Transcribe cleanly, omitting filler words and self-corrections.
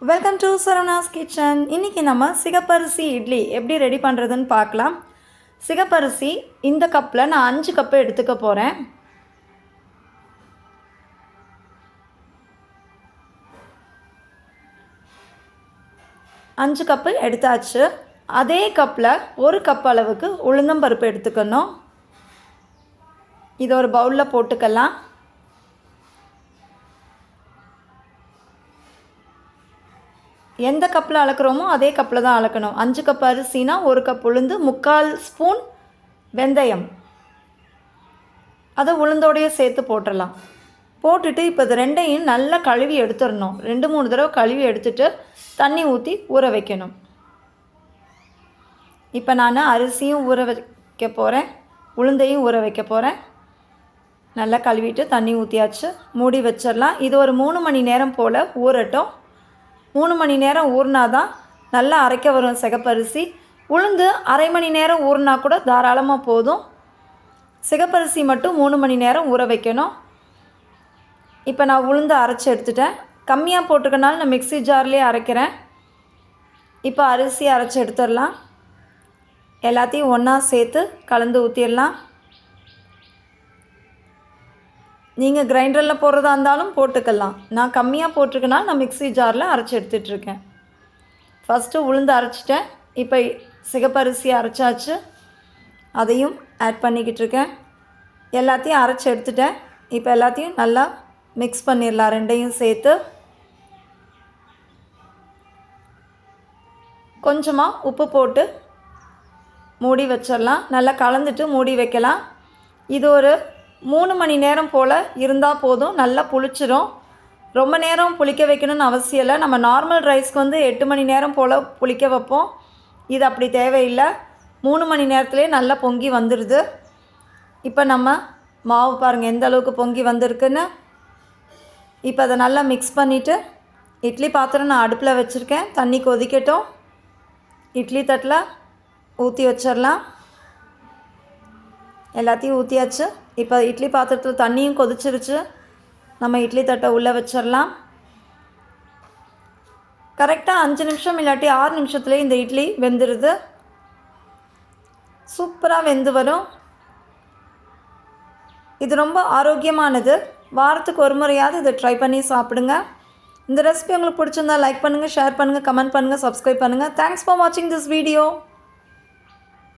Welcome to Saravanas kitchen. இன்றைக்கி நம்ம சிகப்பரிசி இட்லி எப்படி ரெடி பண்ணுறதுன்னு பார்க்கலாம். சிகப்பரிசி இந்த கப்பில் நான் 5 கப்பு எடுத்துக்க போகிறேன். அஞ்சு கப்பு எடுத்தாச்சு. அதே கப்பில் 1 கப் அளவுக்கு உளுந்தம்பருப்பு எடுத்துக்கணும். இதை ஒரு பவுலில் போட்டுக்கலாம். எந்த கப்பில் அளக்குறோமோ அதே கப்பில் தான் அளக்கணும். 5 கப் அரிசினா 1 கப் உளுந்து, 3/4 ஸ்பூன் வெந்தயம், அதை உளுந்தோடையே சேர்த்து போட்டுடலாம். போட்டுட்டு இப்போ இது ரெண்டையும் நல்லா கழுவி எடுத்துடணும். 2-3 தடவை கழுவி எடுத்துட்டு தண்ணி ஊற்றி ஊற வைக்கணும். இப்போ நான் அரிசியும் ஊற வைக்க போகிறேன், உளுந்தையும் ஊற வைக்க போகிறேன். நல்லா கழுவிட்டு தண்ணி ஊற்றியாச்சு, மூடி வச்சிடலாம். இது ஒரு 3 மணி நேரம் போல் ஊறட்டும். 3 மணி நேரம் ஊறினா தான் நல்லா அரைக்க வரும் சிகப்பரிசி. உளுந்து அரை மணி நேரம் ஊறினா கூட தாராளமாக போதும். சிகப்பரிசி மட்டும் 3 மணி நேரம் ஊற வைக்கணும். இப்போ நான் உளுந்து அரைச்சி எடுத்துட்டேன். கம்மியாக போட்டுக்கனால நான் மிக்ஸி ஜார்லேயே அரைக்கிறேன். இப்போ அரிசி அரைச்சி எடுத்துடலாம். எல்லாத்தையும் ஒன்றா சேர்த்து கலந்து ஊற்றிடலாம். நீங்கள் கிரைண்டரில் போடுறதா இருந்தாலும் போட்டுக்கலாம். நான் கம்மியாக போட்டிருக்கனால நான் மிக்ஸி ஜாரில் அரைச்சி எடுத்துகிட்ருக்கேன். ஃபஸ்ட்டு உளுந்து அரைச்சிட்டேன். இப்போ சிகப்பரிசி அரைச்சாச்சு, அதையும் ஆட் பண்ணிக்கிட்டு இருக்கேன். எல்லாத்தையும் அரைச்சி எடுத்துட்டேன். இப்போ எல்லாத்தையும் நல்லா மிக்ஸ் பண்ணிடலாம். ரெண்டையும் சேர்த்து கொஞ்சமாக உப்பு போட்டு மூடி வச்சிடலாம். நல்லா கலந்துட்டு மூடி வைக்கலாம். இது ஒரு 3 மணி நேரம் போல் இருந்தால் போதும். நல்லா புளிச்சிடும். ரொம்ப நேரம் புளிக்க வைக்கணும்னு அவசியம் இல்லை. நம்ம நார்மல் ரைஸ்க்கு 8 மணி நேரம் போல் புளிக்க வைப்போம். இது அப்படி தேவையில்லை. 3 மணி நேரத்துலேயே நல்லா பொங்கி வந்துடுது. இப்போ நம்ம மாவு பாருங்கள் எந்த அளவுக்கு பொங்கி வந்திருக்குன்னு. இப்போ அதை நல்லா மிக்ஸ் பண்ணிவிட்டு இட்லி பாத்திரம் நான் அடுப்பில் வச்சுருக்கேன். தண்ணி கொதிக்கட்டும். இட்லி தட்டில் ஊற்றி வச்சிடலாம். எல்லாத்தையும் ஊற்றியாச்சு. இப்போ இட்லி பாத்திரத்தில் தண்ணியும் கொதிச்சிருச்சு. நம்ம இட்லி தட்டை உள்ளே வச்சிடலாம். கரெக்டாக 5 நிமிஷம் இல்லாட்டி 6 நிமிஷத்துலேயே இந்த இட்லி வெந்துடுது. சூப்பராக வெந்து வரும். இது ரொம்ப ஆரோக்கியமானது. வாரத்துக்கு ஒரு முறையாவது இதை ட்ரை பண்ணி சாப்பிடுங்க. இந்த ரெசிபி உங்களுக்கு பிடிச்சிருந்தா லைக் பண்ணுங்கள், ஷேர் பண்ணுங்கள், கமெண்ட் பண்ணுங்கள், சப்ஸ்கிரைப் பண்ணுங்கள். தேங்க்ஸ் ஃபார் வாட்சிங் திஸ் வீடியோ.